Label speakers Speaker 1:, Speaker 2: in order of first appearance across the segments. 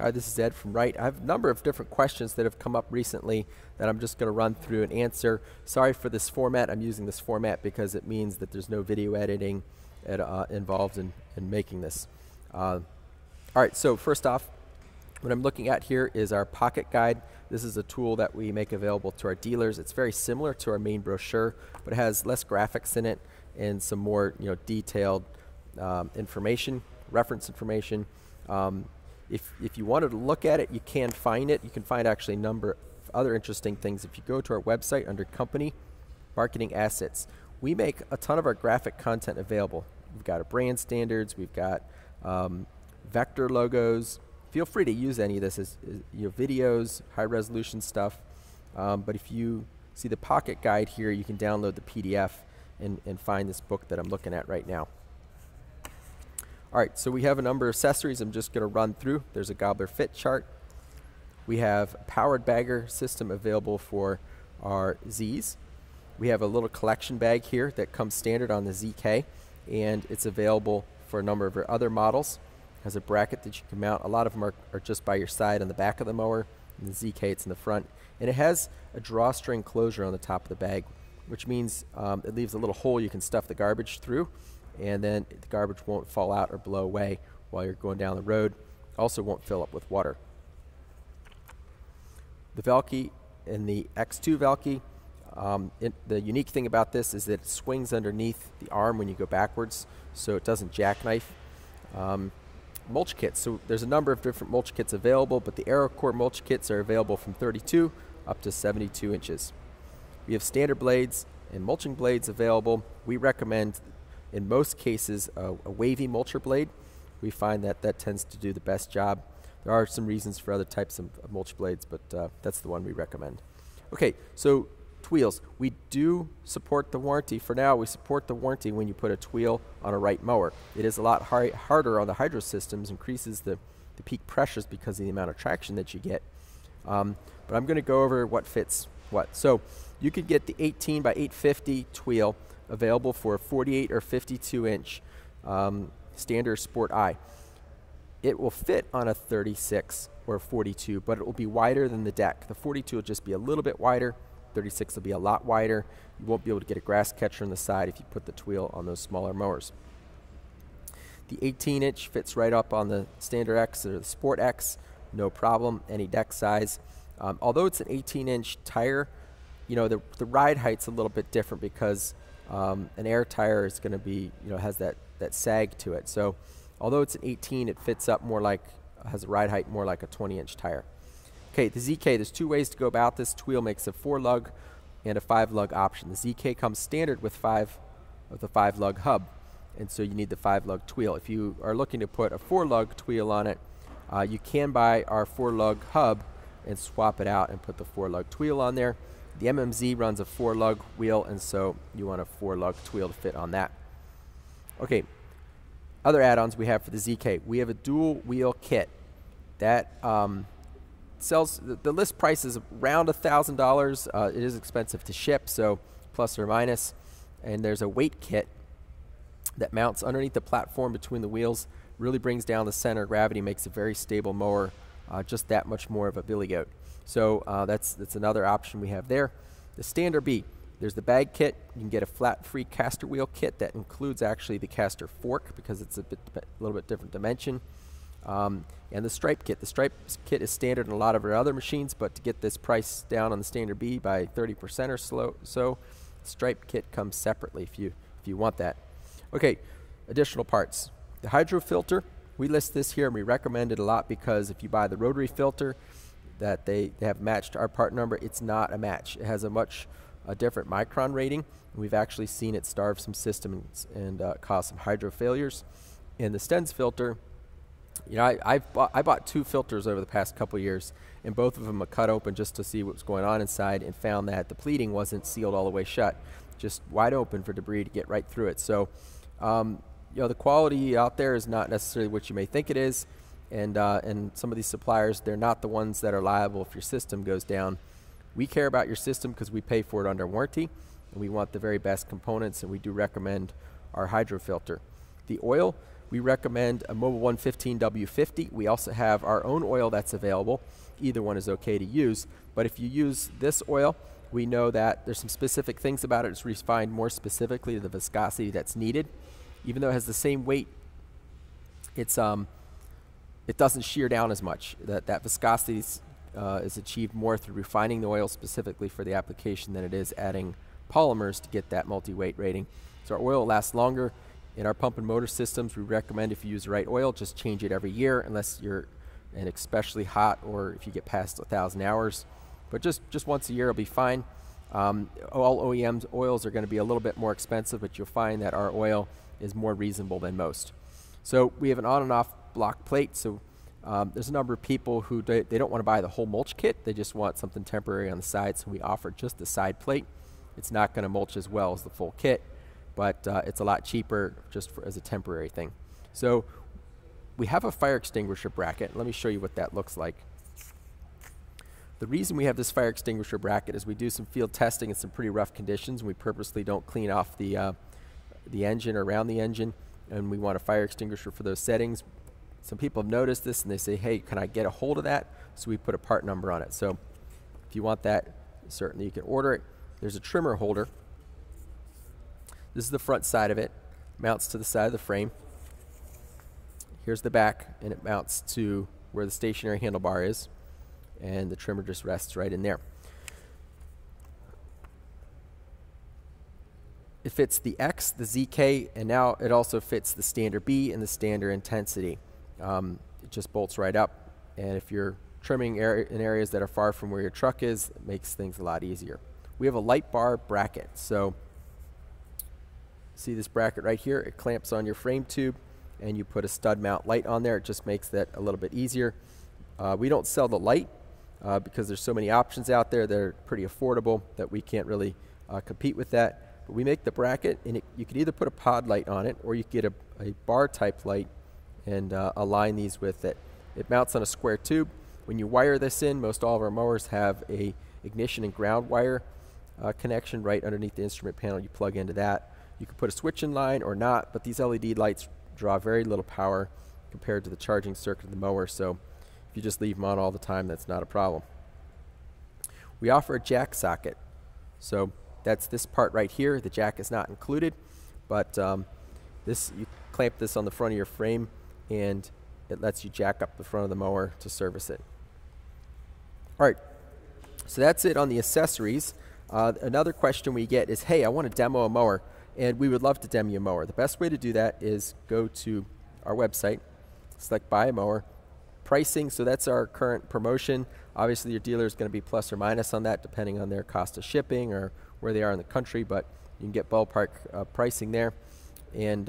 Speaker 1: Hi, this is Ed from Wright. I have a number of different questions that have come up recently that I'm just going to run through and answer. Sorry for this format. I'm using this format because it means that there's no video editing involved in making this. All right, so first off, what I'm looking at here is our pocket guide. This is a tool that we make available to our dealers. It's very similar to our main brochure, but it has less graphics in it and some more detailed information, reference information. If you wanted to look at it, you can find it. You can find actually a number of other interesting things. If you go to our website under Company, Marketing Assets, we make a ton of our graphic content available. We've got our brand standards, we've got vector logos. Feel free to use any of this as videos, high resolution stuff. But if you see the pocket guide here, you can download the PDF and find this book that I'm looking at right now. All right, so we have a number of accessories I'm just going to run through. There's a gobbler fit chart. We have a powered bagger system available for our Zs. We have a little collection bag here that comes standard on the ZK, and it's available for a number of our other models. It has a bracket that you can mount. A lot of them are just by your side on the back of the mower. In the ZK, it's in the front. And it has a drawstring closure on the top of the bag, which means it leaves a little hole you can stuff the garbage through, and then the garbage won't fall out or blow away while you're going down the road. Also won't fill up with water. The Velke and the X2 Velke, the unique thing about this is that it swings underneath the arm when you go backwards, so it doesn't jackknife. Mulch kits, so there's a number of different mulch kits available, but the AeroCore mulch kits are available from 32 up to 72 inches. We have standard blades and mulching blades available. We recommend in most cases a wavy mulcher blade. We find that that tends to do the best job. There are some reasons for other types of mulch blades, but that's the one we recommend. Okay, so Tweels. We do support the warranty. For now, we support the warranty when you put a Tweel on a Wright mower. It is a lot harder on the hydro systems, increases the peak pressures because of the amount of traction that you get. But I'm going to go over what fits what. So you could get the 18 by 850 Tweel available for a 48 or 52 inch standard Sport I. It will fit on a 36 or 42, but it will be wider than the deck. The 42 will just be a little bit wider. 36 will be a lot wider. You won't be able to get a grass catcher on the side if you put the Tweel on those smaller mowers. The 18 inch fits right up on the Standard X or the Sport X, no problem, any deck size. Although it's an 18 inch tire, the ride height's a little bit different because an air tire is going to be, has that sag to it. So although it's an 18, it fits up more like, has a ride height more like a 20 inch tire. Okay, the ZK, there's two ways to go about this. Tweel makes a 4-lug and a 5-lug option. The ZK comes standard with the 5-lug hub, and so you need the 5-lug Tweel. If you are looking to put a 4-lug Tweel on it, you can buy our 4-lug hub and swap it out and put the 4-lug Tweel on there. The MMZ runs a 4-lug wheel, and so you want a 4-lug Tweel to fit on that. Okay, other add-ons we have for the ZK. We have a dual wheel kit that sells, the list price is around $1,000. It is expensive to ship, so plus or minus. And there's a weight kit that mounts underneath the platform between the wheels, really brings down the center of gravity, makes a very stable mower, just that much more of a billy goat. So that's another option we have there. The Standard B, there's the bag kit. You can get a flat free caster wheel kit that includes actually the caster fork because it's a little bit different dimension. And the stripe kit. The stripe kit is standard in a lot of our other machines, but to get this price down on the Standard B by 30% or so, the stripe kit comes separately if you want that. Okay, additional parts. The hydro filter, we list this here and we recommend it a lot because if you buy the rotary filter that they have matched our part number, it's not a match. It has a different micron rating. We've actually seen it starve some systems and cause some hydro failures. And the Stens filter, I bought 2 filters over the past couple years, and both of them I cut open just to see what was going on inside and found that the pleating wasn't sealed all the way shut, just wide open for debris to get right through it. So, the quality out there is not necessarily what you may think it is, and some of these suppliers, they're not the ones that are liable if your system goes down. We care about your system because we pay for it under warranty, and we want the very best components, and we do recommend our hydro filter. The oil, we recommend a Mobile 115W50. We also have our own oil that's available. Either one is okay to use, but if you use this oil, we know that there's some specific things about it. It's refined more specifically to the viscosity that's needed. Even though it has the same weight, it doesn't shear down as much. That viscosity is achieved more through refining the oil specifically for the application than it is adding polymers to get that multi-weight rating. So our oil lasts longer. In our pump and motor systems, we recommend if you use the right oil, just change it every year unless you're in especially hot or if you get past 1,000 hours. But just once a year will be fine. All OEMs oils are going to be a little bit more expensive, but you'll find that our oil is more reasonable than most. So we have an on and off block plate. So there's a number of people who they don't want to buy the whole mulch kit. They just want something temporary on the side. So we offer just the side plate. It's not going to mulch as well as the full kit, but it's a lot cheaper just as a temporary thing. So we have a fire extinguisher bracket. Let me show you what that looks like. The reason we have this fire extinguisher bracket is we do some field testing in some pretty rough conditions. We purposely don't clean off the engine or around the engine, and we want a fire extinguisher for those settings. Some people have noticed this and they say, hey, can I get a hold of that? So we put a part number on it. So if you want that, certainly you can order it. There's a trimmer holder. This is the front side of it. Mounts to the side of the frame. Here's the back, and it mounts to where the stationary handlebar is, and the trimmer just rests right in there. It fits the X, the ZK, and now it also fits the standard B and the standard intensity. It just bolts right up, and if you're trimming in areas that are far from where your truck is, it makes things a lot easier. We have a light bar bracket. So see this bracket right here? It clamps on your frame tube, and you put a stud mount light on there. It just makes that a little bit easier. We don't sell the light because there's so many options out there that are pretty affordable that we can't really compete with that. But we make the bracket, and you can either put a pod light on it, or you can get a bar type light and align these with it. It mounts on a square tube. When you wire this in, most all of our mowers have a ignition and ground wire connection right underneath the instrument panel. You plug into that. You can put a switch in line or not, but these LED lights draw very little power compared to the charging circuit of the mower, so if you just leave them on all the time, that's not a problem. We offer a jack socket. So that's this part right here. The jack is not included, but you clamp this on the front of your frame, and it lets you jack up the front of the mower to service it. All right, so that's it on the accessories. Another question we get is, hey, I want to demo a mower, and we would love to demo you a mower. The best way to do that is go to our website, select buy a mower, pricing, so that's our current promotion. Obviously your dealer is going to be plus or minus on that depending on their cost of shipping or where they are in the country, but you can get ballpark pricing there. And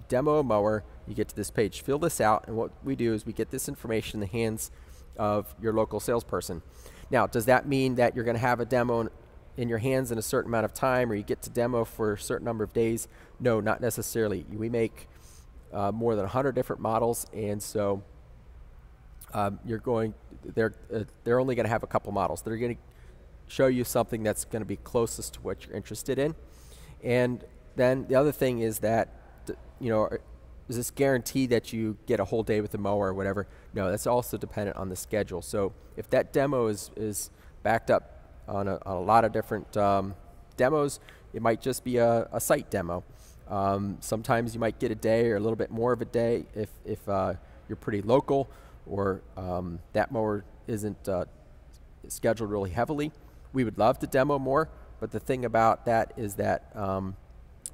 Speaker 1: demo a mower, you get to this page. Fill this out, and what we do is we get this information in the hands of your local salesperson. Now, does that mean that you're going to have a demo in your hands in a certain amount of time, or you get to demo for a certain number of days? No, not necessarily. We make more than 100 different models, and so they're only going to have a couple models. They're going to show you something that's going to be closest to what you're interested in. And then the other thing is that, is this guaranteed that you get a whole day with the mower or whatever? No, that's also dependent on the schedule. So if that demo is backed up on a lot of different demos, it might just be a site demo. Sometimes you might get a day or a little bit more of a day if you're pretty local, or that mower isn't scheduled really heavily. We would love to demo more, but the thing about that is that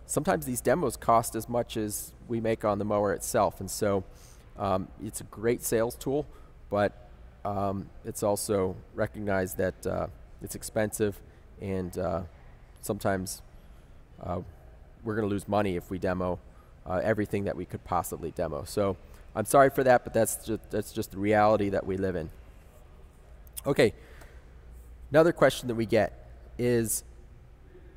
Speaker 1: sometimes these demos cost as much as we make on the mower itself, and so it's a great sales tool, but it's also recognized that it's expensive, and sometimes we're going to lose money if we demo everything that we could possibly demo. So I'm sorry for that, but that's just the reality that we live in. Okay, another question that we get is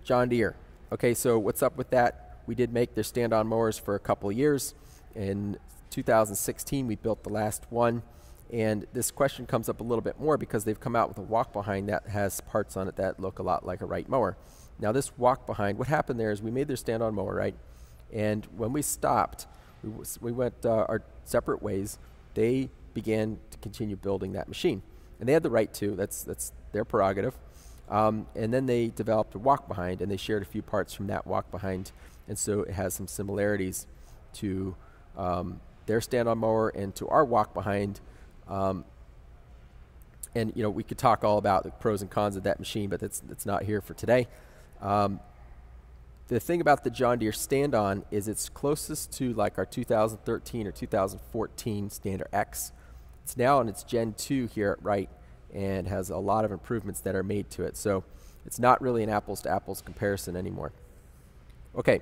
Speaker 1: John Deere. Okay, so what's up with that? We did make their stand-on mowers for a couple of years. In 2016, we built the last one, and this question comes up a little bit more because they've come out with a walk-behind that has parts on it that look a lot like a Wright mower. Now this walk-behind, what happened there is we made their stand-on mower, right? And when we stopped, we went our separate ways. They began to continue building that machine, and they had the right to. That's their prerogative. And then they developed a walk behind, and they shared a few parts from that walk behind, and so it has some similarities to their stand-on mower and to our walk behind. And you know, we could talk all about the pros and cons of that machine, but that's not here for today. The thing about the John Deere stand-on is it's closest to like our 2013 or 2014 Standard X. It's now on its Gen 2 here at Wright and has a lot of improvements that are made to it. So it's not really an apples-to-apples comparison anymore. Okay,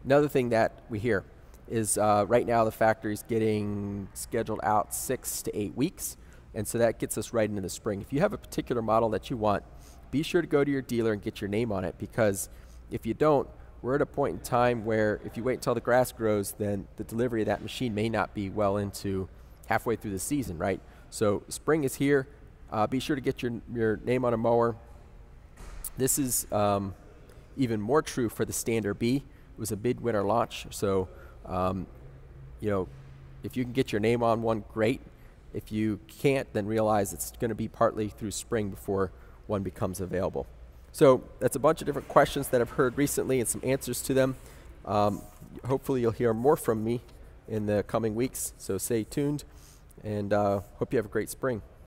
Speaker 1: another thing that we hear is right now the factory's getting scheduled out 6 to 8 weeks, and so that gets us right into the spring. If you have a particular model that you want, be sure to go to your dealer and get your name on it, because if you don't, we're at a point in time where if you wait until the grass grows, then the delivery of that machine may not be well into halfway through the season, right? So spring is here. Be sure to get your name on a mower. This is even more true for the Standard B. It was a midwinter launch, so you know, if you can get your name on one, great. If you can't, then realize it's going to be partly through spring before one becomes available. So that's a bunch of different questions that I've heard recently and some answers to them. Hopefully you'll hear more from me in the coming weeks, so stay tuned, and hope you have a great spring.